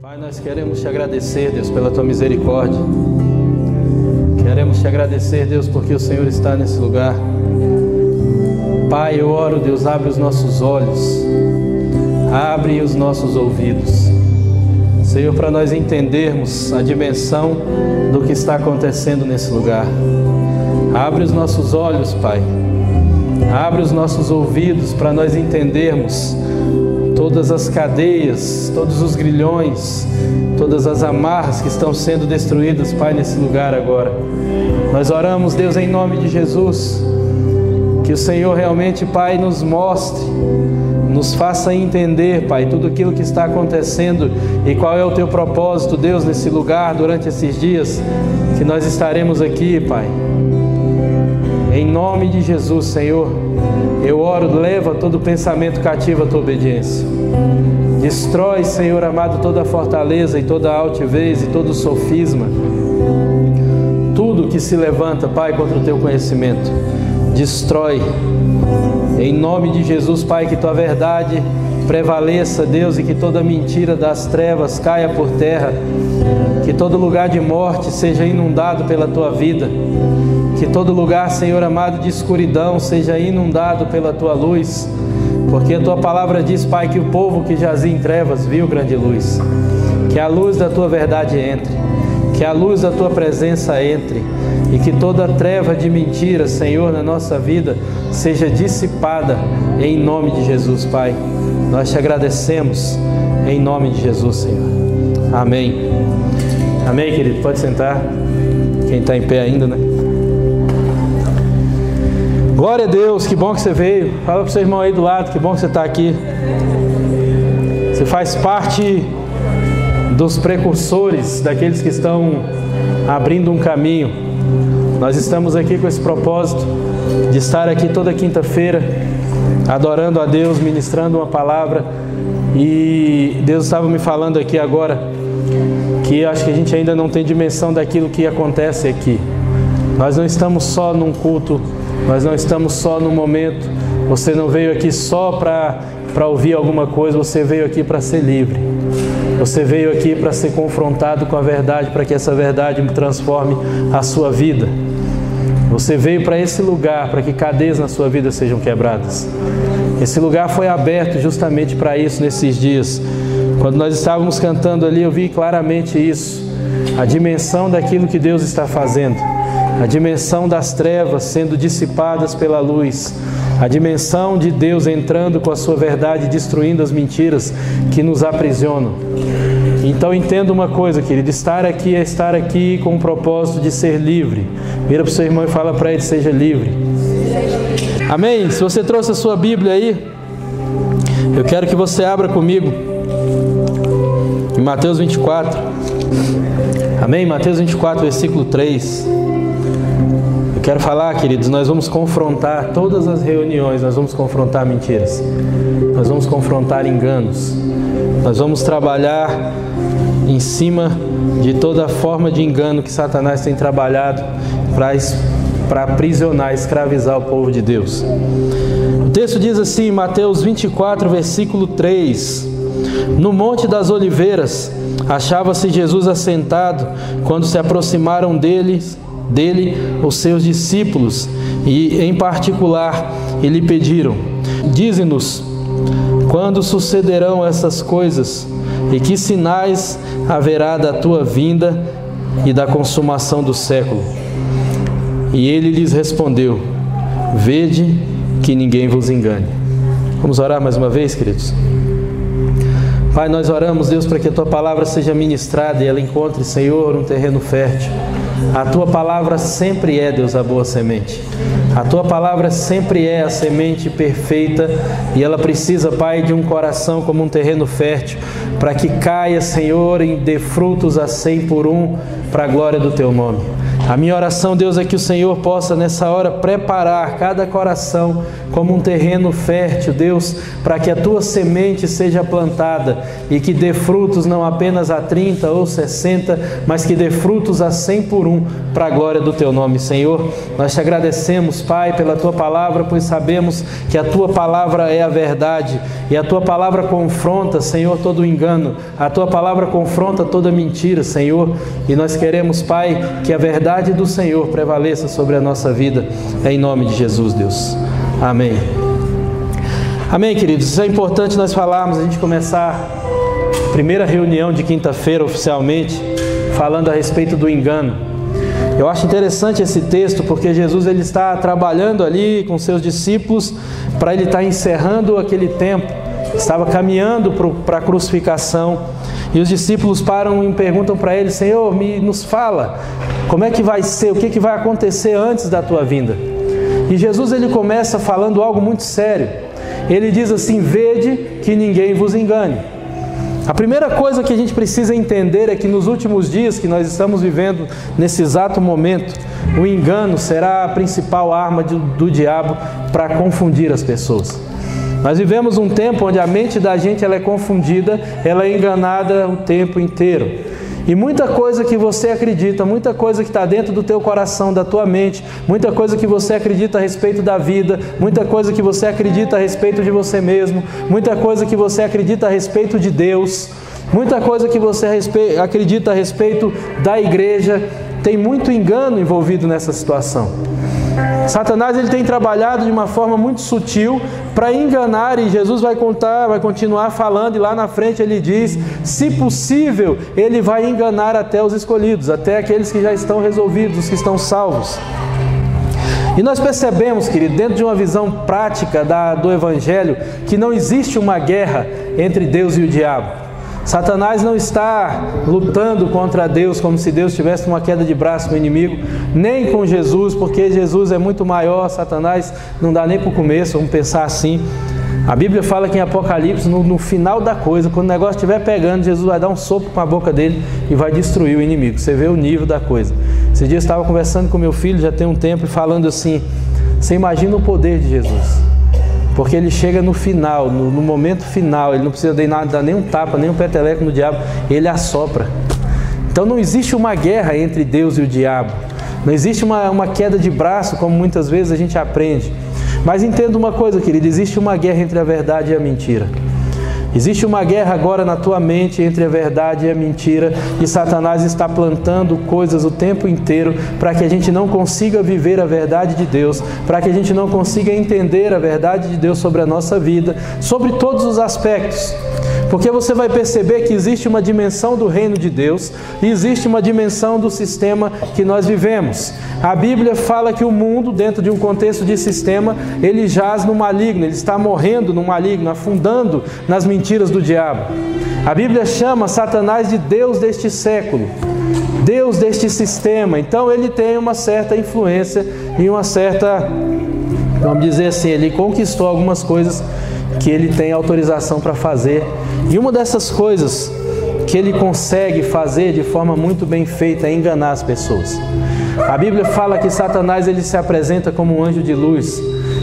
Pai, nós queremos te agradecer, Deus, pela tua misericórdia. Queremos te agradecer, Deus, porque o Senhor está nesse lugar. Pai, eu oro, Deus, abre os nossos olhos, abre os nossos ouvidos, Senhor, para nós entendermos a dimensão do que está acontecendo nesse lugar. Abre os nossos olhos, Pai, abre os nossos ouvidos para nós entendermos todas as cadeias, todos os grilhões, todas as amarras que estão sendo destruídas, Pai, nesse lugar agora. Nós oramos, Deus, em nome de Jesus, que o Senhor realmente, Pai, nos mostre, nos faça entender, Pai, tudo aquilo que está acontecendo e qual é o Teu propósito, Deus, nesse lugar, durante esses dias que nós estaremos aqui, Pai. Em nome de Jesus, Senhor, eu oro, leva todo pensamento cativo à Tua obediência. Destrói, Senhor amado, toda a fortaleza e toda a altivez e todo o sofisma. Tudo que se levanta, Pai, contra o Teu conhecimento. Destrói. Em nome de Jesus, Pai, que Tua verdade prevaleça, Deus, e que toda mentira das trevas caia por terra. Que todo lugar de morte seja inundado pela Tua vida. Que todo lugar, Senhor amado, de escuridão seja inundado pela Tua luz, porque a Tua palavra diz, Pai, que o povo que jazia em trevas viu grande luz. Que a luz da Tua verdade entre, que a luz da Tua presença entre, e que toda treva de mentira, Senhor, na nossa vida seja dissipada em nome de Jesus, Pai. Nós te agradecemos em nome de Jesus, Senhor. Amém. Amém, querido? Pode sentar. Quem está em pé ainda, né? Glória a Deus, que bom que você veio. Fala para o seu irmão aí do lado, que bom que você está aqui. Você faz parte dos precursores, daqueles que estão abrindo um caminho. Nós estamos aqui com esse propósito de estar aqui toda quinta-feira, adorando a Deus, ministrando uma palavra. E Deus estava me falando aqui agora, que acho que a gente ainda não tem dimensão daquilo que acontece aqui. Nós não estamos só num culto, nós não estamos só num momento. Você não veio aqui só para ouvir alguma coisa, você veio aqui para ser livre. Você veio aqui para ser confrontado com a verdade, para que essa verdade transforme a sua vida. Você veio para esse lugar, para que cadeias na sua vida sejam quebradas. Esse lugar foi aberto justamente para isso nesses dias. Quando nós estávamos cantando ali, eu vi claramente isso. A dimensão daquilo que Deus está fazendo. A dimensão das trevas sendo dissipadas pela luz. A dimensão de Deus entrando com a sua verdade, destruindo as mentiras que nos aprisionam. Então entenda uma coisa, querido, estar aqui é estar aqui com o propósito de ser livre. Vira para o seu irmão e fala para ele, seja livre. Amém? Se você trouxe a sua Bíblia aí, eu quero que você abra comigo em Mateus 24. Amém? Mateus 24, versículo 3. Eu quero falar, queridos, nós vamos confrontar todas as reuniões, nós vamos confrontar mentiras, nós vamos confrontar enganos, nós vamos trabalhar em cima de toda forma de engano que Satanás tem trabalhado para aprisionar, escravizar o povo de Deus. O texto diz assim, Mateus 24, versículo 3: No Monte das Oliveiras achava-se Jesus assentado, quando se aproximaram dele os seus discípulos, e em particular lhe pediram: Dize-nos, quando sucederão essas coisas, e que sinais haverá da tua vinda e da consumação do século? E ele lhes respondeu: Vede que ninguém vos engane. Vamos orar mais uma vez, queridos? Pai, nós oramos, Deus, para que a Tua palavra seja ministrada e ela encontre, Senhor, um terreno fértil. A Tua palavra sempre é, Deus, a boa semente. A Tua palavra sempre é a semente perfeita e ela precisa, Pai, de um coração como um terreno fértil, para que caia, Senhor, e dê frutos a 100 por 1 para a glória do Teu nome. A minha oração, Deus, é que o Senhor possa nessa hora preparar cada coração como um terreno fértil, Deus, para que a tua semente seja plantada e que dê frutos não apenas a 30 ou 60, mas que dê frutos a 100 por um, para a glória do teu nome, Senhor. Nós te agradecemos, Pai, pela tua palavra, pois sabemos que a tua palavra é a verdade e a tua palavra confronta, Senhor, todo o engano, a tua palavra confronta toda mentira, Senhor, e nós queremos, Pai, que a verdade do Senhor prevaleça sobre a nossa vida, em nome de Jesus, Deus. Amém. Amém, queridos. Isso é importante nós falarmos, a gente começar a primeira reunião de quinta-feira oficialmente, falando a respeito do engano. Eu acho interessante esse texto, porque Jesus ele está trabalhando ali com seus discípulos para ele estar encerrando aquele tempo, estava caminhando para a crucificação, e os discípulos param e perguntam para ele: Senhor, nos fala, como é que vai ser, o que vai acontecer antes da tua vinda? E Jesus ele começa falando algo muito sério. Ele diz assim: vede que ninguém vos engane. A primeira coisa que a gente precisa entender é que nos últimos dias que nós estamos vivendo, nesse exato momento, o engano será a principal arma do diabo para confundir as pessoas. Nós vivemos um tempo onde a mente da gente ela é confundida, ela é enganada o tempo inteiro. E muita coisa que você acredita, muita coisa que está dentro do teu coração, da tua mente, muita coisa que você acredita a respeito da vida, muita coisa que você acredita a respeito de você mesmo, muita coisa que você acredita a respeito de Deus, muita coisa que você acredita a respeito da igreja, tem muito engano envolvido nessa situação. Satanás ele tem trabalhado de uma forma muito sutil para enganar, e Jesus vai continuar falando, e lá na frente ele diz: se possível, ele vai enganar até os escolhidos, até aqueles que já estão resolvidos, os que estão salvos. E nós percebemos, querido, dentro de uma visão prática do Evangelho, que não existe uma guerra entre Deus e o diabo. Satanás não está lutando contra Deus como se Deus tivesse uma queda de braço com o inimigo, nem com Jesus, porque Jesus é muito maior, Satanás não dá nem para o começo, vamos pensar assim. A Bíblia fala que em Apocalipse, no final da coisa, quando o negócio estiver pegando, Jesus vai dar um sopro com a boca dele e vai destruir o inimigo. Você vê o nível da coisa. Esse dia eu estava conversando com meu filho, já tem um tempo, e falando assim: você imagina o poder de Jesus. Porque ele chega no final, no momento final, ele não precisa dar nem um tapa, nem um peteleco no diabo, ele assopra. Então não existe uma guerra entre Deus e o diabo, não existe uma queda de braço, como muitas vezes a gente aprende. Mas entenda uma coisa, querido, existe uma guerra entre a verdade e a mentira. Existe uma guerra agora na tua mente entre a verdade e a mentira, e Satanás está plantando coisas o tempo inteiro para que a gente não consiga viver a verdade de Deus, para que a gente não consiga entender a verdade de Deus sobre a nossa vida, sobre todos os aspectos. Porque você vai perceber que existe uma dimensão do reino de Deus e existe uma dimensão do sistema que nós vivemos. A Bíblia fala que o mundo, dentro de um contexto de sistema, ele jaz no maligno, ele está morrendo no maligno, afundando nas mentiras do diabo. A Bíblia chama Satanás de Deus deste século, Deus deste sistema. Então ele tem uma certa influência e uma certa, vamos dizer assim, ele conquistou algumas coisas que ele tem autorização para fazer. E uma dessas coisas que ele consegue fazer de forma muito bem feita é enganar as pessoas. A Bíblia fala que Satanás ele se apresenta como um anjo de luz,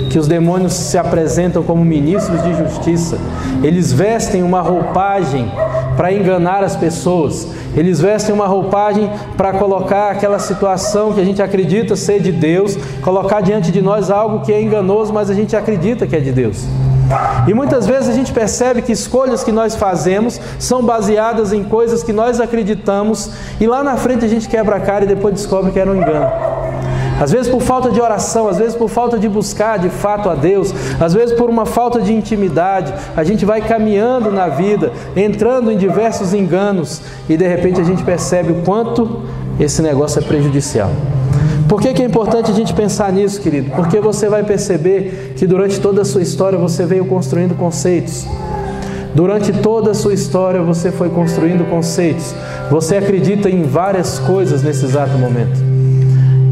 que os demônios se apresentam como ministros de justiça. Eles vestem uma roupagem para enganar as pessoas. Eles vestem uma roupagem para colocar aquela situação que a gente acredita ser de Deus, colocar diante de nós algo que é enganoso, mas a gente acredita que é de Deus. E muitas vezes a gente percebe que escolhas que nós fazemos são baseadas em coisas que nós acreditamos, e lá na frente a gente quebra a cara e depois descobre que era um engano. Às vezes por falta de oração, às vezes por falta de buscar de fato a Deus, às vezes por uma falta de intimidade, a gente vai caminhando na vida, entrando em diversos enganos, e de repente a gente percebe o quanto esse negócio é prejudicial. Por que é importante a gente pensar nisso, querido? Porque você vai perceber que durante toda a sua história você veio construindo conceitos. Durante toda a sua história você foi construindo conceitos. Você acredita em várias coisas nesse exato momento.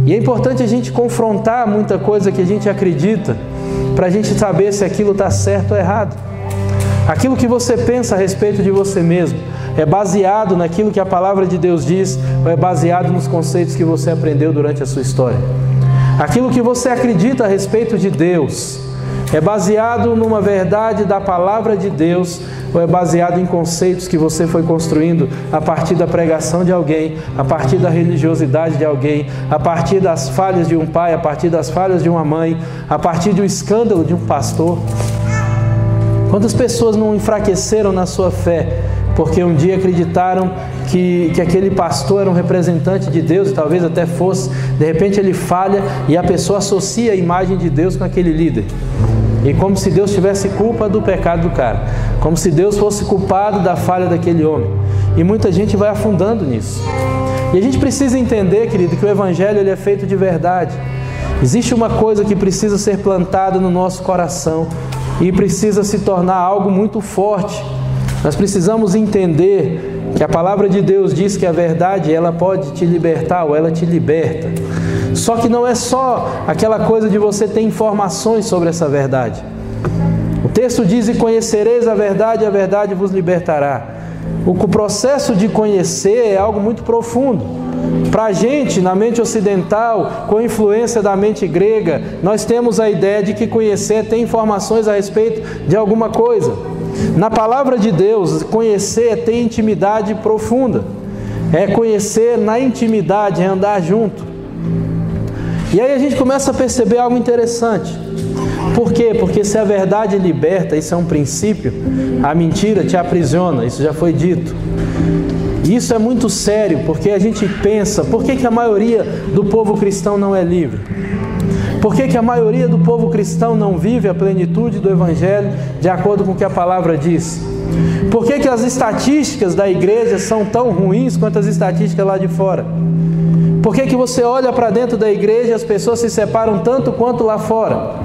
E é importante a gente confrontar muita coisa que a gente acredita, para a gente saber se aquilo está certo ou errado. Aquilo que você pensa a respeito de você mesmo é baseado naquilo que a palavra de Deus diz, ou é baseado nos conceitos que você aprendeu durante a sua história? Aquilo que você acredita a respeito de Deus é baseado numa verdade da palavra de Deus, ou é baseado em conceitos que você foi construindo a partir da pregação de alguém, a partir da religiosidade de alguém, a partir das falhas de um pai, a partir das falhas de uma mãe, a partir do escândalo de um pastor? Quantas pessoas não enfraqueceram na sua fé porque um dia acreditaram que aquele pastor era um representante de Deus, e talvez até fosse, de repente ele falha e a pessoa associa a imagem de Deus com aquele líder. E como se Deus tivesse culpa do pecado do cara, como se Deus fosse culpado da falha daquele homem. E muita gente vai afundando nisso. E a gente precisa entender, querido, que o Evangelho ele é feito de verdade. Existe uma coisa que precisa ser plantada no nosso coração e precisa se tornar algo muito forte. Nós precisamos entender que a palavra de Deus diz que a verdade ela pode te libertar ou ela te liberta. Só que não é só aquela coisa de você ter informações sobre essa verdade. O texto diz: e conhecereis a verdade vos libertará. O processo de conhecer é algo muito profundo. Para a gente, na mente ocidental, com influência da mente grega, nós temos a ideia de que conhecer é ter informações a respeito de alguma coisa. Na palavra de Deus, conhecer é ter intimidade profunda. É conhecer na intimidade, é andar junto. E aí a gente começa a perceber algo interessante. Por quê? Porque se a verdade liberta, isso é um princípio, a mentira te aprisiona, isso já foi dito. E isso é muito sério, porque a gente pensa, por que a maioria do povo cristão não é livre? Por que a maioria do povo cristão não vive a plenitude do Evangelho de acordo com o que a palavra diz? Por que as estatísticas da igreja são tão ruins quanto as estatísticas lá de fora? Por que você olha para dentro da igreja e as pessoas se separam tanto quanto lá fora?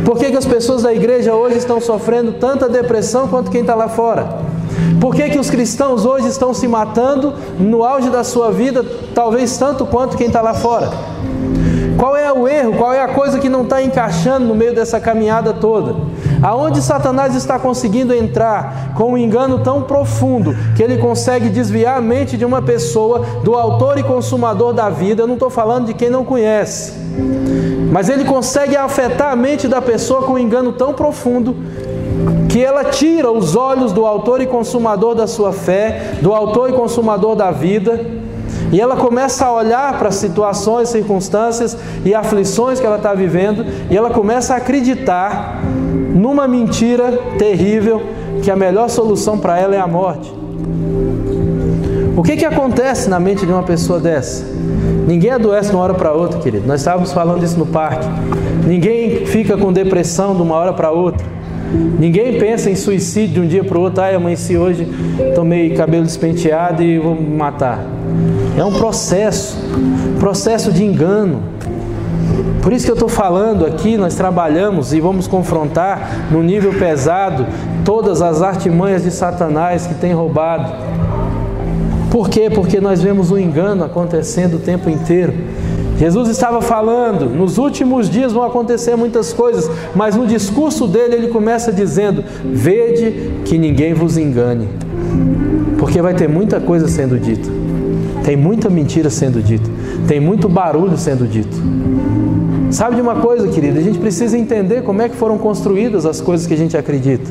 Por que as pessoas da igreja hoje estão sofrendo tanta depressão quanto quem está lá fora? Por que os cristãos hoje estão se matando no auge da sua vida, talvez tanto quanto quem está lá fora? Qual é o erro? Qual é a coisa que não está encaixando no meio dessa caminhada toda? Aonde Satanás está conseguindo entrar com um engano tão profundo que ele consegue desviar a mente de uma pessoa do autor e consumador da vida? Eu não estou falando de quem não conhece, mas ele consegue afetar a mente da pessoa com um engano tão profundo que ela tira os olhos do autor e consumador da sua fé, do autor e consumador da vida, e ela começa a olhar para as situações, circunstâncias e aflições que ela está vivendo, e ela começa a acreditar numa mentira terrível, que a melhor solução para ela é a morte. O que acontece na mente de uma pessoa dessa? Ninguém adoece de uma hora para outra, querido. Nós estávamos falando isso no parque. Ninguém fica com depressão de uma hora para outra. Ninguém pensa em suicídio de um dia para o outro. Amanheci hoje, tomei cabelo despenteado e vou me matar. É um processo de engano. Por isso que eu estou falando aqui, nós trabalhamos e vamos confrontar no nível pesado todas as artimanhas de Satanás que tem roubado. Por quê? Porque nós vemos o engano acontecendo o tempo inteiro. Jesus estava falando, nos últimos dias vão acontecer muitas coisas, mas no discurso dele ele começa dizendo: vede que ninguém vos engane, porque vai ter muita coisa sendo dita, tem muita mentira sendo dita, tem muito barulho sendo dito. Sabe de uma coisa, querido? A gente precisa entender como é que foram construídas as coisas que a gente acredita.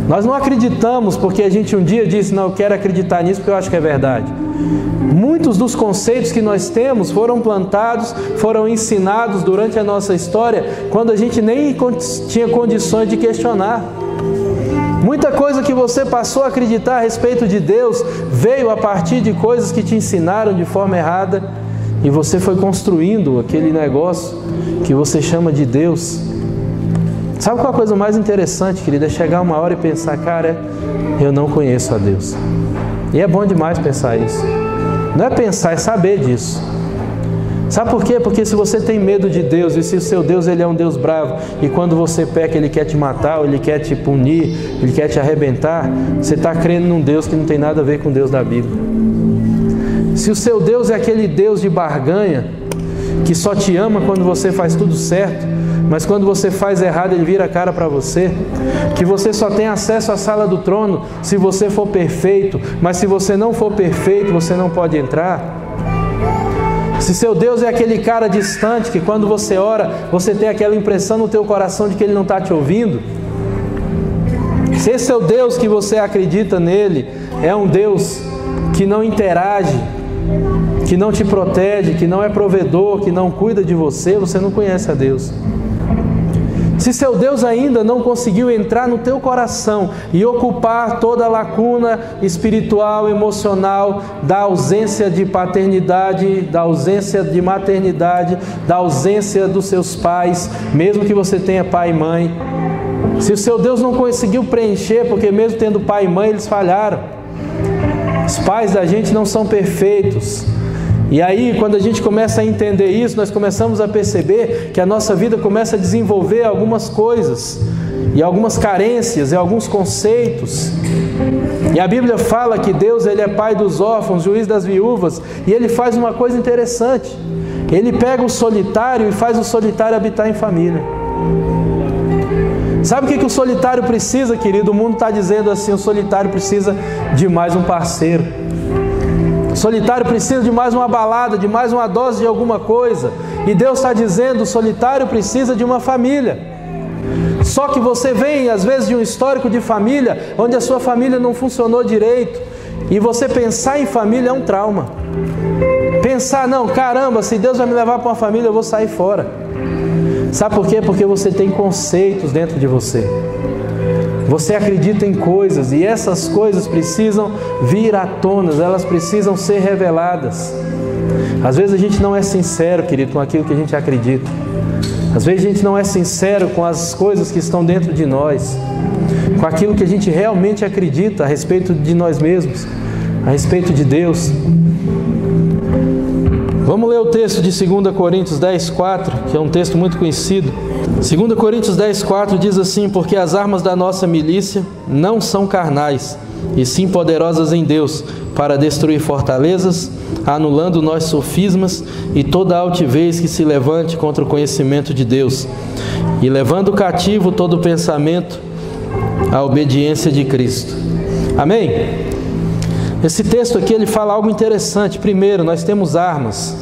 Nós não acreditamos porque a gente um dia disse: não, eu quero acreditar nisso porque eu acho que é verdade. Muitos dos conceitos que nós temos foram plantados, foram ensinados durante a nossa história, quando a gente nem tinha condições de questionar. Muita coisa que você passou a acreditar a respeito de Deus veio a partir de coisas que te ensinaram de forma errada, e você foi construindo aquele negócio que você chama de Deus. Sabe qual é a coisa mais interessante, querido? É chegar uma hora e pensar: cara, eu não conheço a Deus. E é bom demais pensar isso. Não é pensar, é saber disso. Sabe por quê? Porque se você tem medo de Deus, e se o seu Deus ele é um Deus bravo, e quando você peca ele quer te matar, ou ele quer te punir, ele quer te arrebentar, você está crendo num Deus que não tem nada a ver com o Deus da Bíblia. Se o seu Deus é aquele Deus de barganha, que só te ama quando você faz tudo certo, mas quando você faz errado, Ele vira a cara para você. Que você só tem acesso à sala do trono se você for perfeito, mas se você não for perfeito, você não pode entrar. Se seu Deus é aquele cara distante, que quando você ora, você tem aquela impressão no teu coração de que Ele não está te ouvindo. Se esse é o Deus que você acredita nele, é um Deus que não interage, que não te protege, que não é provedor, que não cuida de você, você não conhece a Deus. Se seu Deus ainda não conseguiu entrar no teu coração e ocupar toda a lacuna espiritual, emocional, da ausência de paternidade, da ausência de maternidade, da ausência dos seus pais, mesmo que você tenha pai e mãe, se o seu Deus não conseguiu preencher, porque mesmo tendo pai e mãe, eles falharam. Os pais da gente não são perfeitos. E aí, quando a gente começa a entender isso, nós começamos a perceber que a nossa vida começa a desenvolver algumas coisas, e algumas carências, e alguns conceitos. E a Bíblia fala que Deus, Ele é pai dos órfãos, juiz das viúvas, e Ele faz uma coisa interessante. Ele pega o solitário e faz o solitário habitar em família. Sabe o que o solitário precisa, querido? O mundo está dizendo assim, o solitário precisa de mais um parceiro. O solitário precisa de mais uma balada, de mais uma dose de alguma coisa. E Deus está dizendo, o solitário precisa de uma família. Só que você vem, às vezes, de um histórico de família, onde a sua família não funcionou direito. E você pensar em família é um trauma. Pensar, não, caramba, se Deus vai me levar para uma família, eu vou sair fora. Sabe por quê? Porque você tem conceitos dentro de você. Você acredita em coisas e essas coisas precisam vir à tona, elas precisam ser reveladas. Às vezes a gente não é sincero, querido, com aquilo que a gente acredita. Às vezes a gente não é sincero com as coisas que estão dentro de nós, com aquilo que a gente realmente acredita a respeito de nós mesmos, a respeito de Deus. Vamos ler o texto de 2 Coríntios 10:4, que é um texto muito conhecido. 2 Coríntios 10:4 diz assim: porque as armas da nossa milícia não são carnais, e sim poderosas em Deus, para destruir fortalezas, anulando nós sofismas e toda a altivez que se levante contra o conhecimento de Deus, e levando cativo todo pensamento à obediência de Cristo. Amém? Esse texto aqui, ele fala algo interessante. Primeiro, nós temos armas.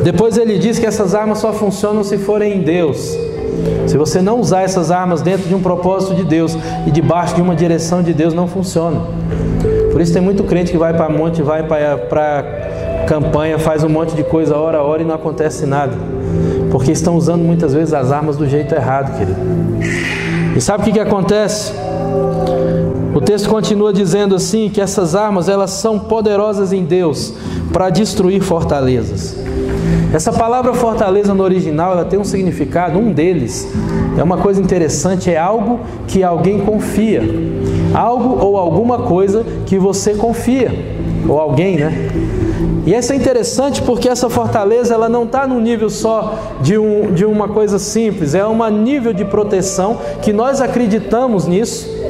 Depois ele diz que essas armas só funcionam se forem em Deus. Se você não usar essas armas dentro de um propósito de Deus e debaixo de uma direção de Deus, não funciona. Por isso tem muito crente que vai para monte, vai para campanha, faz um monte de coisa hora a hora e não acontece nada. Porque estão usando muitas vezes as armas do jeito errado, querido. E sabe o que acontece? O texto continua dizendo assim, que essas armas, elas são poderosas em Deus para destruir fortalezas. Essa palavra fortaleza no original, ela tem um significado, um deles é uma coisa interessante, é algo que alguém confia. Algo ou alguma coisa que você confia, ou alguém, né? E isso é interessante porque essa fortaleza, ela não está no nível só de uma coisa simples, é um nível de proteção que nós acreditamos nisso.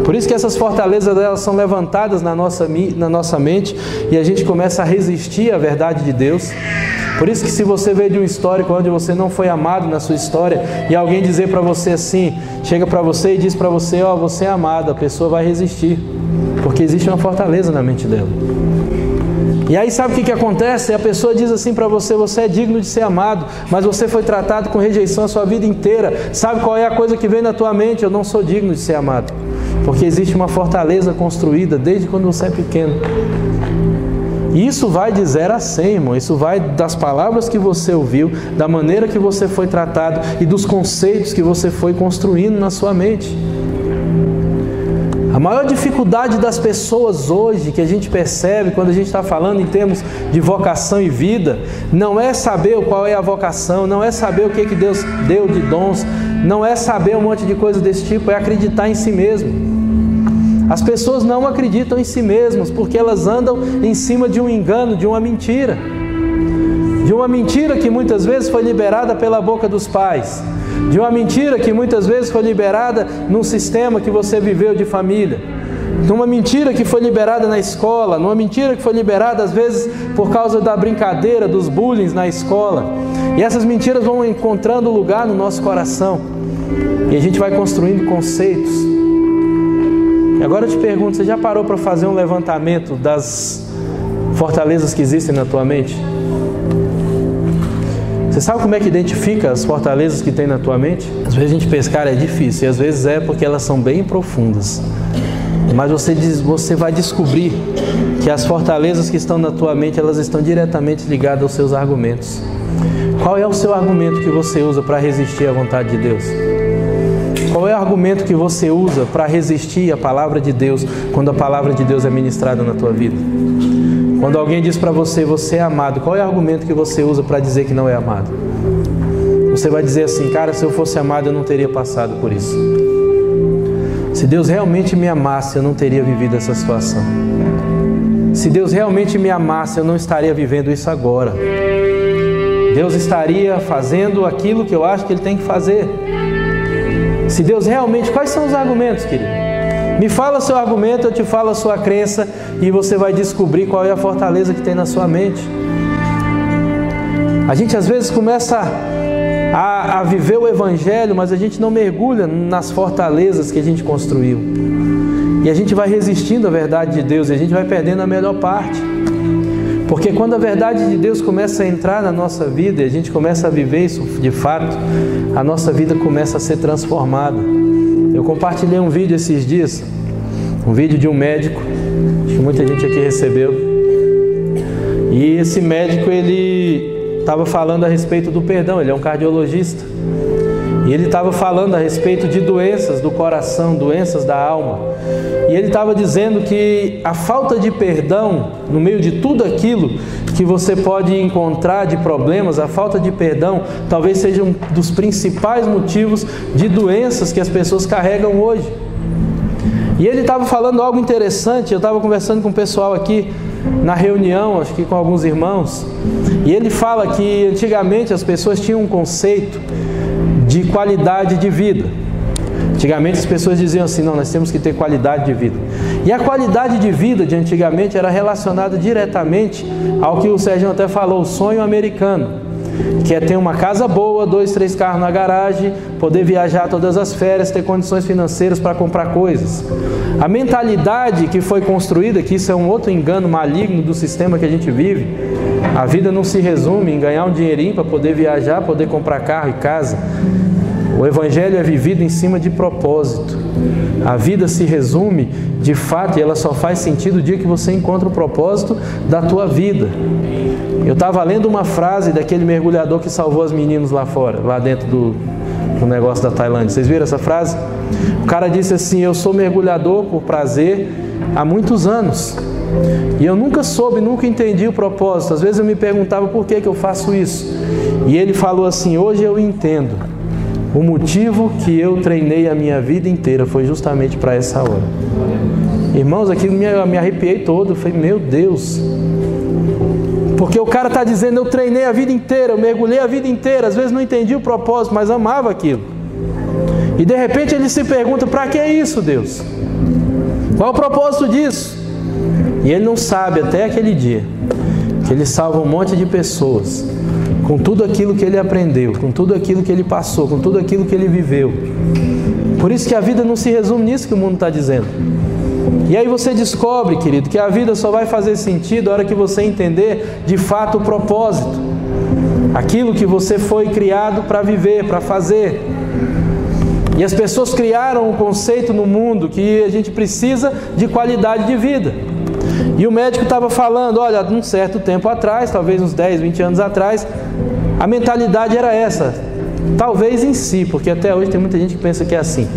Por isso que essas fortalezas, elas são levantadas na nossa mente e a gente começa a resistir à verdade de Deus. Por isso que se você veio de um histórico onde você não foi amado na sua história e alguém dizer para você assim, chega para você e diz para você, ó, você é amado, a pessoa vai resistir, porque existe uma fortaleza na mente dela. E aí sabe o que acontece? A pessoa diz assim para você, você é digno de ser amado, mas você foi tratado com rejeição a sua vida inteira. Sabe qual é a coisa que vem na tua mente? Eu não sou digno de ser amado. Porque existe uma fortaleza construída desde quando você é pequeno. E isso vai de 0 a 100, irmão. Isso vai das palavras que você ouviu, da maneira que você foi tratado e dos conceitos que você foi construindo na sua mente. A maior dificuldade das pessoas hoje, que a gente percebe quando a gente está falando em termos de vocação e vida, não é saber qual é a vocação, não é saber o que Deus deu de dons, não é saber um monte de coisa desse tipo, é acreditar em si mesmo. As pessoas não acreditam em si mesmas porque elas andam em cima de um engano, de uma mentira. De uma mentira que muitas vezes foi liberada pela boca dos pais. De uma mentira que muitas vezes foi liberada num sistema que você viveu de família. numa mentira que foi liberada na escola, numa mentira que foi liberada às vezes por causa da brincadeira, dos bullying na escola. E essas mentiras vão encontrando lugar no nosso coração. E a gente vai construindo conceitos. E agora eu te pergunto, você já parou para fazer um levantamento das fortalezas que existem na tua mente? Você sabe como é que identifica as fortalezas que tem na tua mente? Às vezes a gente pensa, cara, é difícil. E às vezes é porque elas são bem profundas. Mas você vai descobrir que as fortalezas que estão na tua mente, elas estão diretamente ligadas aos seus argumentos. Qual é o seu argumento que você usa para resistir à vontade de Deus? Qual é o argumento que você usa para resistir à palavra de Deus quando a palavra de Deus é ministrada na tua vida? Quando alguém diz para você, você é amado, qual é o argumento que você usa para dizer que não é amado? Você vai dizer assim, cara, se eu fosse amado eu não teria passado por isso. Se Deus realmente me amasse, eu não teria vivido essa situação. Se Deus realmente me amasse, eu não estaria vivendo isso agora. Deus estaria fazendo aquilo que eu acho que Ele tem que fazer. Se Deus realmente... Quais são os argumentos, querido? Me fala seu argumento, eu te falo a sua crença e você vai descobrir qual é a fortaleza que tem na sua mente. A gente às vezes começa a viver o Evangelho, mas a gente não mergulha nas fortalezas que a gente construiu. E a gente vai resistindo à verdade de Deus e a gente vai perdendo a melhor parte. Porque quando a verdade de Deus começa a entrar na nossa vida e a gente começa a viver isso de fato, a nossa vida começa a ser transformada. Eu compartilhei um vídeo esses dias, um vídeo de um médico, acho que muita gente aqui recebeu. E esse médico, ele estava falando a respeito do perdão, ele é um cardiologista. E ele estava falando a respeito de doenças do coração, doenças da alma. E ele estava dizendo que a falta de perdão, no meio de tudo aquilo que você pode encontrar de problemas, a falta de perdão talvez seja um dos principais motivos de doenças que as pessoas carregam hoje. E ele estava falando algo interessante, eu estava conversando com o pessoal aqui na reunião, acho que com alguns irmãos, e ele fala que antigamente as pessoas tinham um conceito de qualidade de vida. Antigamente as pessoas diziam assim, não, nós temos que ter qualidade de vida. E a qualidade de vida de antigamente era relacionada diretamente ao que o Sérgio até falou, o sonho americano, que é ter uma casa boa, 2, 3 carros na garagem, poder viajar todas as férias, ter condições financeiras para comprar coisas. A mentalidade que foi construída, que isso é um outro engano maligno do sistema que a gente vive, a vida não se resume em ganhar um dinheirinho para poder viajar, poder comprar carro e casa. O Evangelho é vivido em cima de propósito. A vida se resume, de fato, e ela só faz sentido o dia que você encontra o propósito da tua vida. Eu estava lendo uma frase daquele mergulhador que salvou as meninas lá fora, lá dentro do negócio da Tailândia. Vocês viram essa frase? O cara disse assim, eu sou mergulhador por prazer há muitos anos. E eu nunca soube, nunca entendi o propósito. Às vezes eu me perguntava por que eu faço isso. E ele falou assim, hoje eu entendo. O motivo que eu treinei a minha vida inteira foi justamente para essa hora. Irmãos, aqui me arrepiei todo. Eu falei, meu Deus. Porque o cara está dizendo, eu treinei a vida inteira, eu mergulhei a vida inteira. Às vezes não entendi o propósito, mas amava aquilo. E de repente ele se pergunta, para que é isso, Deus? Qual é o propósito disso? E ele não sabe até aquele dia que ele salva um monte de pessoas com tudo aquilo que ele aprendeu, com tudo aquilo que ele passou, com tudo aquilo que ele viveu. Por isso que a vida não se resume nisso que o mundo está dizendo. E aí você descobre, querido, que a vida só vai fazer sentido a hora que você entender de fato o propósito. Aquilo que você foi criado para viver, para fazer. E as pessoas criaram um conceito no mundo que a gente precisa de qualidade de vida. E o médico estava falando, olha, um certo tempo atrás, talvez uns 10, 20 anos atrás, a mentalidade era essa. Talvez em si, porque até hoje tem muita gente que pensa que é assim.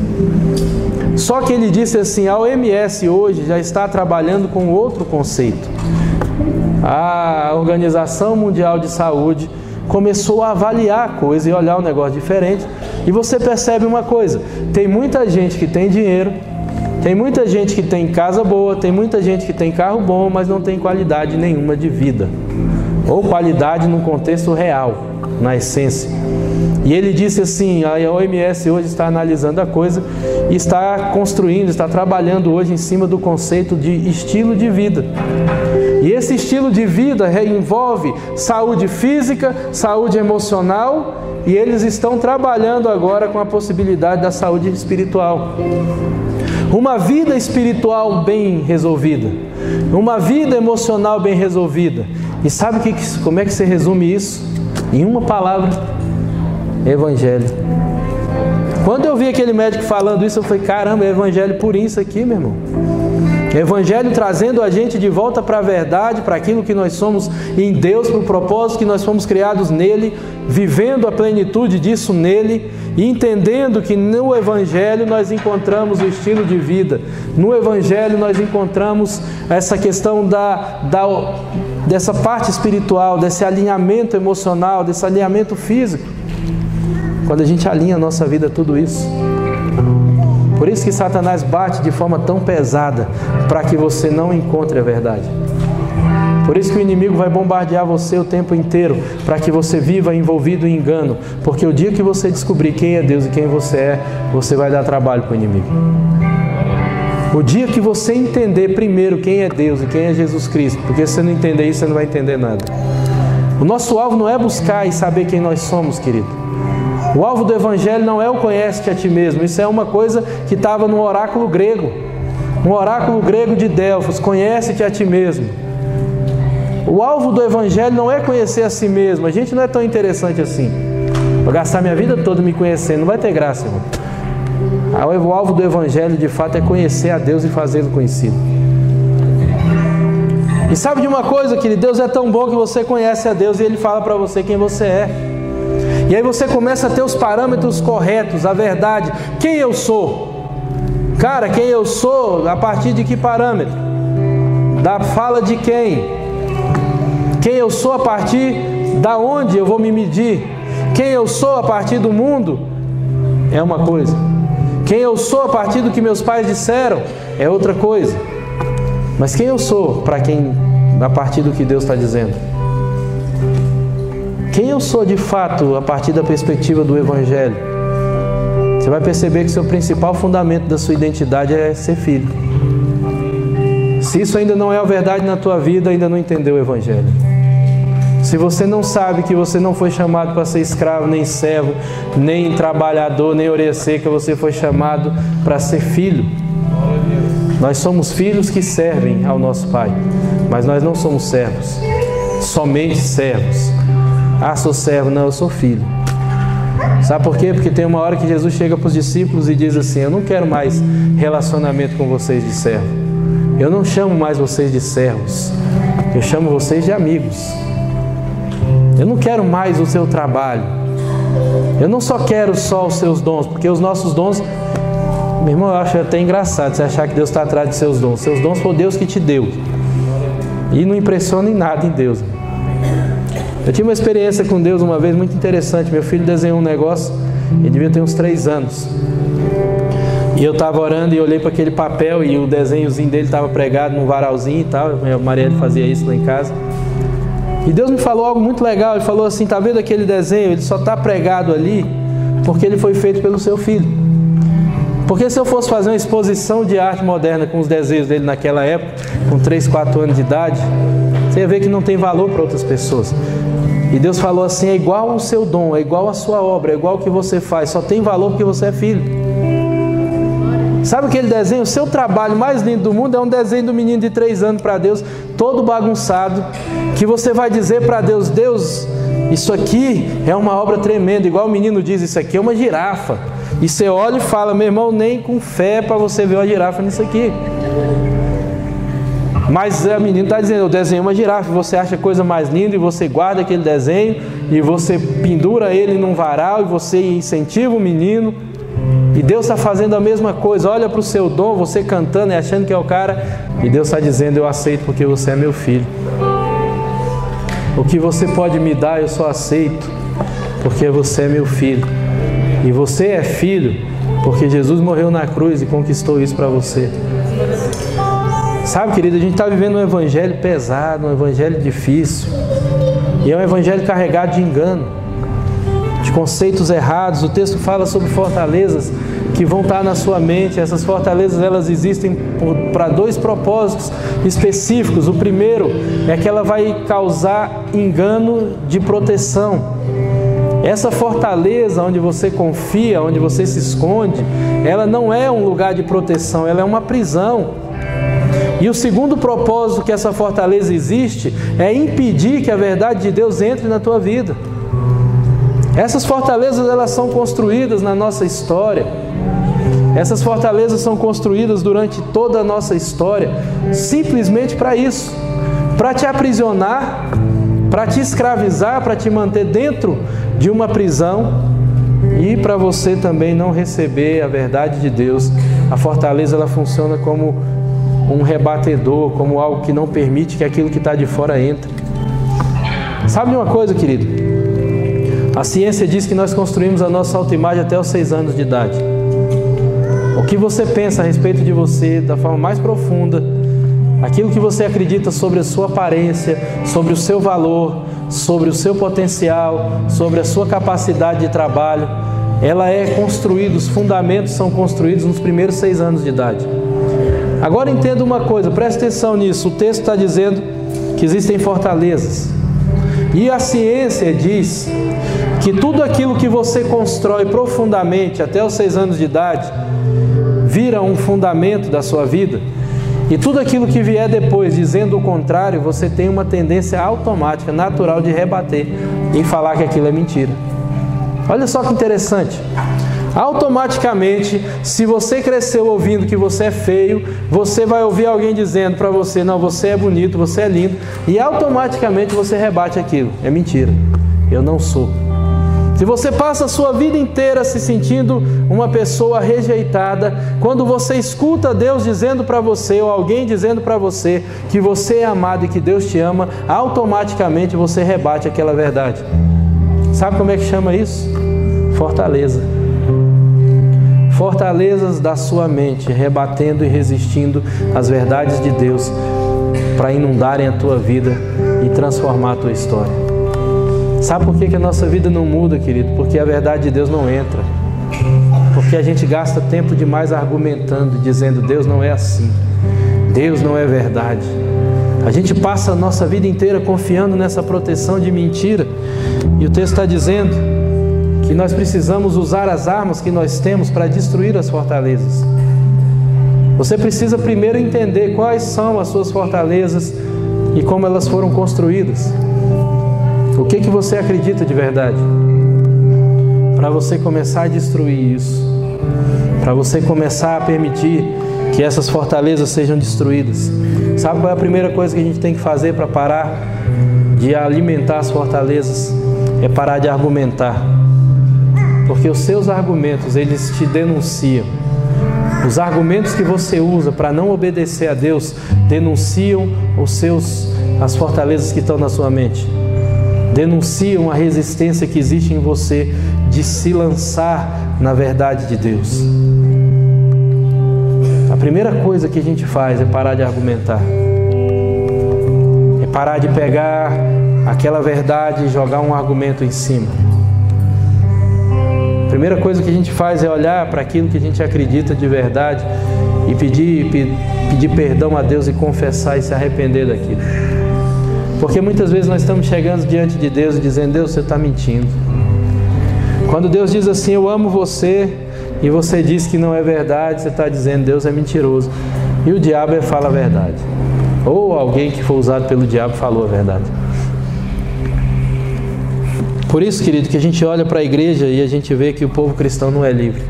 Só que ele disse assim, a OMS hoje já está trabalhando com outro conceito. A Organização Mundial de Saúde começou a avaliar a coisa e olhar um negócio diferente. E você percebe uma coisa, tem muita gente que tem dinheiro, tem muita gente que tem casa boa, tem muita gente que tem carro bom, mas não tem qualidade nenhuma de vida. Ou qualidade num contexto real, na essência. E ele disse assim, a OMS hoje está analisando a coisa e está construindo, está trabalhando hoje em cima do conceito de estilo de vida. E esse estilo de vida envolve saúde física, saúde emocional, e eles estão trabalhando agora com a possibilidade da saúde espiritual. Uma vida espiritual bem resolvida, uma vida emocional bem resolvida. E sabe como é que se resume isso? Em uma palavra: Evangelho. Quando eu vi aquele médico falando isso, eu falei, caramba, é Evangelho purinho isso aqui, meu irmão. Evangelho trazendo a gente de volta para a verdade, para aquilo que nós somos em Deus, para o propósito que nós fomos criados nele, vivendo a plenitude disso nele, e entendendo que no Evangelho nós encontramos o estilo de vida. No Evangelho nós encontramos essa questão dessa parte espiritual, desse alinhamento emocional, desse alinhamento físico. Quando a gente alinha a nossa vida a tudo isso. Por isso que Satanás bate de forma tão pesada, para que você não encontre a verdade. Por isso que o inimigo vai bombardear você o tempo inteiro, para que você viva envolvido em engano. Porque o dia que você descobrir quem é Deus e quem você é, você vai dar trabalho para o inimigo. O dia que você entender primeiro quem é Deus e quem é Jesus Cristo, porque se você não entender isso, você não vai entender nada. O nosso alvo não é buscar e saber quem nós somos, querido. O alvo do Evangelho não é o conhece-te a ti mesmo. Isso é uma coisa que estava no oráculo grego. No oráculo grego de Delfos, conhece-te a ti mesmo. O alvo do Evangelho não é conhecer a si mesmo. A gente não é tão interessante assim. Vou gastar minha vida toda me conhecendo, não vai ter graça, irmão. O alvo do Evangelho, de fato, é conhecer a Deus e fazê-lo conhecido. E sabe de uma coisa, querido? Deus é tão bom que você conhece a Deus e Ele fala para você quem você é. E aí você começa a ter os parâmetros corretos, a verdade. Quem eu sou? Cara, quem eu sou, a partir de que parâmetro? Da fala de quem? Quem eu sou a partir da onde eu vou me medir? Quem eu sou a partir do mundo? É uma coisa. Quem eu sou a partir do que meus pais disseram? É outra coisa. Mas quem eu sou a partir do que Deus está dizendo? Quem eu sou de fato a partir da perspectiva do Evangelho? Você vai perceber que seu principal fundamento da sua identidade é ser filho. Se isso ainda não é a verdade na tua vida, ainda não entendeu o Evangelho. Se você não sabe que você não foi chamado para ser escravo, nem servo, nem trabalhador, nem orelha seca, você foi chamado para ser filho. Nós somos filhos que servem ao nosso Pai, mas nós não somos servos, somente servos. Ah, sou servo. Não, eu sou filho. Sabe por quê? Porque tem uma hora que Jesus chega para os discípulos e diz assim: eu não quero mais relacionamento com vocês de servo. Eu não chamo mais vocês de servos. Eu chamo vocês de amigos. Eu não quero mais o seu trabalho. Eu não só quero só os seus dons, porque os nossos dons... Meu irmão, eu acho até engraçado você achar que Deus está atrás de seus dons. Seus dons foi Deus que te deu. E não impressiona em nada em Deus. Eu tive uma experiência com Deus uma vez muito interessante. Meu filho desenhou um negócio, ele devia ter uns 3 anos. E eu estava orando e olhei para aquele papel e o desenhozinho dele estava pregado num varalzinho e tal. A Marielle fazia isso lá em casa. E Deus me falou algo muito legal. Ele falou assim: tá vendo aquele desenho? Ele só está pregado ali porque ele foi feito pelo seu filho. Porque se eu fosse fazer uma exposição de arte moderna com os desenhos dele naquela época, com 3, 4 anos de idade, você ia ver que não tem valor para outras pessoas. E Deus falou assim: é igual ao seu dom, é igual à sua obra, é igual ao que você faz, só tem valor porque você é filho. Sabe aquele desenho? O seu trabalho mais lindo do mundo é um desenho do menino de 3 anos para Deus, todo bagunçado, que você vai dizer para Deus: Deus, isso aqui é uma obra tremenda, igual o menino diz, isso aqui é uma girafa. E você olha e fala: meu irmão, nem com fé para você ver uma girafa nisso aqui. Mas a menina está dizendo: eu desenhei uma girafa. Você acha a coisa mais linda e você guarda aquele desenho e você pendura ele num varal e você incentiva o menino. E Deus está fazendo a mesma coisa. Olha para o seu dom, você cantando e achando que é o cara, e Deus está dizendo: eu aceito porque você é meu filho. O que você pode me dar eu só aceito porque você é meu filho. E você é filho porque Jesus morreu na cruz e conquistou isso para você. Sabe, querido, a gente está vivendo um evangelho pesado, um evangelho difícil. E é um evangelho carregado de engano. Deixa de conceitos errados. O texto fala sobre fortalezas que vão estar na sua mente. Essas fortalezas, elas existem para dois propósitos específicos. O primeiro é que ela vai causar engano de proteção. Essa fortaleza onde você confia, onde você se esconde, ela não é um lugar de proteção, ela é uma prisão. E o segundo propósito que essa fortaleza existe é impedir que a verdade de Deus entre na tua vida. Essas fortalezas, elas são construídas na nossa história. Essas fortalezas são construídas durante toda a nossa história, simplesmente para isso, para te aprisionar, para te escravizar, para te manter dentro de uma prisão e para você também não receber a verdade de Deus. A fortaleza, ela funciona como um rebatedor, como algo que não permite que aquilo que está de fora entre. Sabe de uma coisa, querido? A ciência diz que nós construímos a nossa autoimagem até os 6 anos de idade. O que você pensa a respeito de você, da forma mais profunda, aquilo que você acredita sobre a sua aparência, sobre o seu valor, sobre o seu potencial, sobre a sua capacidade de trabalho, ela é construída, os fundamentos são construídos nos primeiros 6 anos de idade. Agora entenda uma coisa, preste atenção nisso. O texto está dizendo que existem fortalezas. E a ciência diz que tudo aquilo que você constrói profundamente até os 6 anos de idade vira um fundamento da sua vida. E tudo aquilo que vier depois dizendo o contrário, você tem uma tendência automática, natural de rebater e falar que aquilo é mentira. Olha só que interessante. Automaticamente, se você cresceu ouvindo que você é feio, você vai ouvir alguém dizendo para você, não, você é bonito, você é lindo, e automaticamente você rebate aquilo. É mentira. Eu não sou. Se você passa a sua vida inteira se sentindo uma pessoa rejeitada, quando você escuta Deus dizendo para você, ou alguém dizendo para você que você é amado e que Deus te ama, automaticamente você rebate aquela verdade. Sabe como é que chama isso? Fortaleza. Fortalezas da sua mente, rebatendo e resistindo às verdades de Deus para inundarem a tua vida e transformar a tua história. Sabe por que a nossa vida não muda, querido? Porque a verdade de Deus não entra. Porque a gente gasta tempo demais argumentando, dizendo Deus não é assim, Deus não é verdade. A gente passa a nossa vida inteira confiando nessa proteção de mentira. E o texto está dizendo que nós precisamos usar as armas que nós temos para destruir as fortalezas. Você precisa primeiro entender quais são as suas fortalezas e como elas foram construídas. O que você acredita de verdade? Para você começar a destruir isso. Para você começar a permitir que essas fortalezas sejam destruídas. Sabe qual é a primeira coisa que a gente tem que fazer para parar de alimentar as fortalezas? É parar de argumentar. Porque os seus argumentos, eles te denunciam. Os argumentos que você usa para não obedecer a Deus denunciam as fortalezas que estão na sua mente. Denunciam a resistência que existe em você de se lançar na verdade de Deus. A primeira coisa que a gente faz é parar de argumentar. É parar de pegar aquela verdade e jogar um argumento em cima. A primeira coisa que a gente faz é olhar para aquilo que a gente acredita de verdade e pedir perdão a Deus e confessar e se arrepender daquilo. Porque muitas vezes nós estamos chegando diante de Deus e dizendo, Deus, você está mentindo. Quando Deus diz assim, eu amo você, e você diz que não é verdade, você está dizendo, Deus é mentiroso. E o diabo fala a verdade. Ou alguém que foi usado pelo diabo falou a verdade. Por isso, querido, que a gente olha para a igreja e a gente vê que o povo cristão não é livre.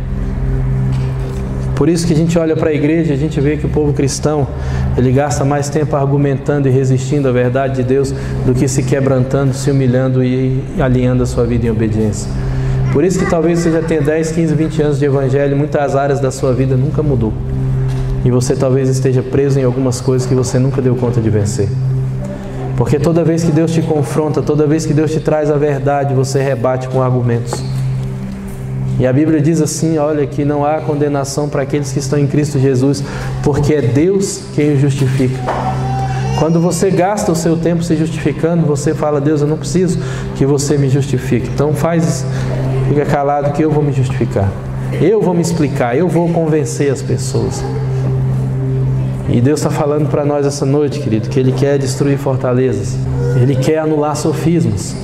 Por isso que a gente olha para a igreja e a gente vê que o povo cristão, ele gasta mais tempo argumentando e resistindo à verdade de Deus do que se quebrantando, se humilhando e alinhando a sua vida em obediência. Por isso que talvez você já tenha 10, 15, 20 anos de evangelho, muitas áreas da sua vida nunca mudou. E você talvez esteja preso em algumas coisas que você nunca deu conta de vencer. Porque toda vez que Deus te confronta, toda vez que Deus te traz a verdade, você rebate com argumentos. E a Bíblia diz assim, olha, que não há condenação para aqueles que estão em Cristo Jesus, porque é Deus quem os justifica. Quando você gasta o seu tempo se justificando, você fala, Deus, eu não preciso que você me justifique. Então Fica calado que eu vou me justificar. Eu vou me explicar, eu vou convencer as pessoas. E Deus está falando para nós essa noite, querido, que Ele quer destruir fortalezas. Ele quer anular sofismas.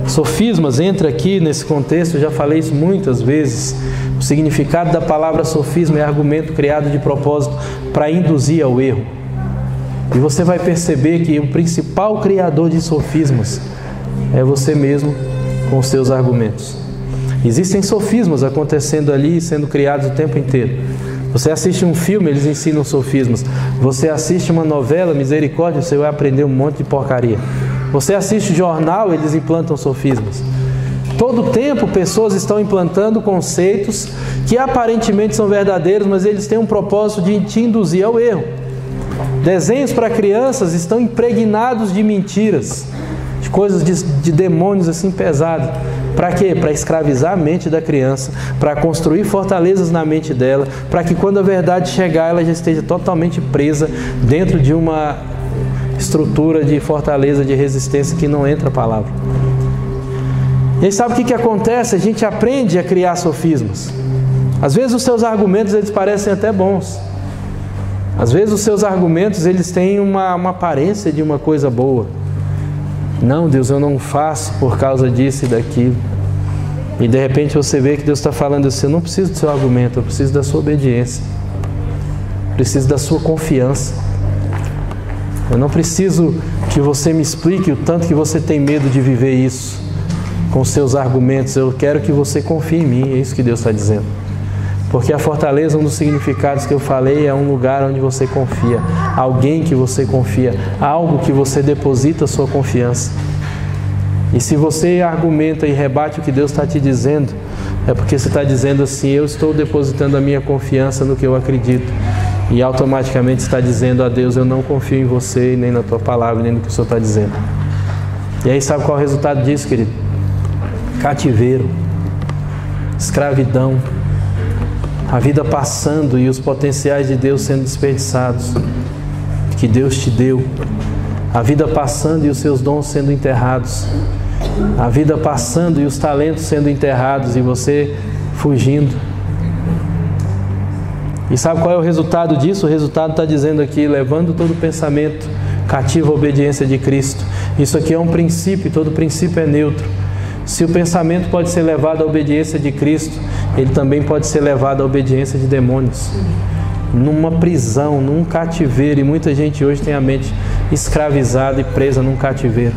Sofismas, entra aqui nesse contexto, eu já falei isso muitas vezes. O significado da palavra sofisma é argumento criado de propósito para induzir ao erro. E você vai perceber que o principal criador de sofismas é você mesmo com os seus argumentos. Existem sofismas acontecendo ali e sendo criados o tempo inteiro. Você assiste um filme, eles ensinam sofismas. Você assiste uma novela, misericórdia, você vai aprender um monte de porcaria. Você assiste jornal, eles implantam sofismas. Todo tempo pessoas estão implantando conceitos que aparentemente são verdadeiros, mas eles têm um propósito de te induzir ao erro. Desenhos para crianças estão impregnados de mentiras, de coisas de demônios assim pesados. Para quê? Para escravizar a mente da criança, para construir fortalezas na mente dela, para que quando a verdade chegar, ela já esteja totalmente presa dentro de uma estrutura de fortaleza, de resistência que não entra a palavra. E aí sabe o que acontece? A gente aprende a criar sofismas. Às vezes os seus argumentos eles parecem até bons. Às vezes os seus argumentos eles têm uma aparência de uma coisa boa. Não, Deus, eu não faço por causa disso e daquilo. E de repente você vê que Deus está falando assim, eu não preciso do seu argumento, eu preciso da sua obediência. Eu preciso da sua confiança. Eu não preciso que você me explique o tanto que você tem medo de viver isso com seus argumentos. Eu quero que você confie em mim, é isso que Deus está dizendo. Porque a fortaleza, um dos significados que eu falei, é um lugar onde você confia, alguém que você confia, algo que você deposita a sua confiança. E se você argumenta e rebate o que Deus está te dizendo, é porque você está dizendo assim, eu estou depositando a minha confiança no que eu acredito. E automaticamente está dizendo a Deus, eu não confio em você, nem na tua palavra, nem no que o Senhor está dizendo. E aí sabe qual é o resultado disso, querido? Cativeiro, escravidão, a vida passando e os potenciais de Deus sendo desperdiçados, que Deus te deu, a vida passando e os seus dons sendo enterrados, a vida passando e os talentos sendo enterrados e você fugindo. E sabe qual é o resultado disso? O resultado está dizendo aqui, levando todo pensamento cativo à obediência de Cristo. Isso aqui é um princípio, todo princípio é neutro. Se o pensamento pode ser levado à obediência de Cristo, ele também pode ser levado à obediência de demônios. Numa prisão, num cativeiro, e muita gente hoje tem a mente escravizada e presa num cativeiro.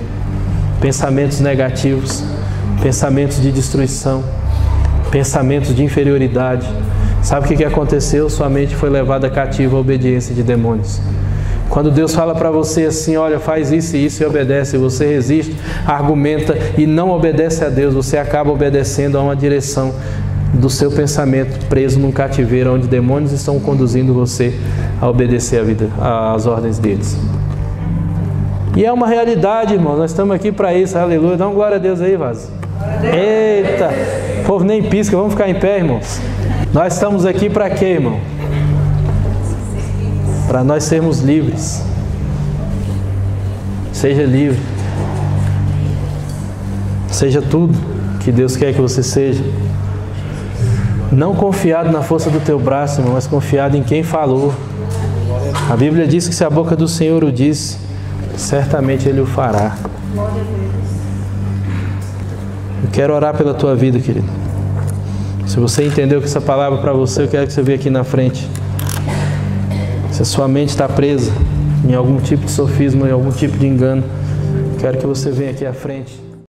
Pensamentos negativos, pensamentos de destruição, pensamentos de inferioridade. Sabe o que aconteceu? Sua mente foi levada cativa à obediência de demônios. Quando Deus fala para você assim, olha, faz isso e isso e obedece, e você resiste, argumenta e não obedece a Deus, você acaba obedecendo a uma direção do seu pensamento preso num cativeiro onde demônios estão conduzindo você a obedecer a vida, às ordens deles. E é uma realidade, irmão, nós estamos aqui para isso, aleluia. Dá uma glória a Deus aí, Vaz. Eita, o povo nem pisca, vamos ficar em pé, irmãos. Nós estamos aqui para quê, irmão? Para nós sermos livres. Seja livre. Seja tudo que Deus quer que você seja. Não confiado na força do teu braço, irmão, mas confiado em quem falou. A Bíblia diz que se a boca do Senhor o disse, certamente Ele o fará. Eu quero orar pela tua vida, querido. Se você entendeu que essa palavra é para você, eu quero que você veja aqui na frente. Se a sua mente está presa em algum tipo de sofisma, em algum tipo de engano, quero que você venha aqui à frente.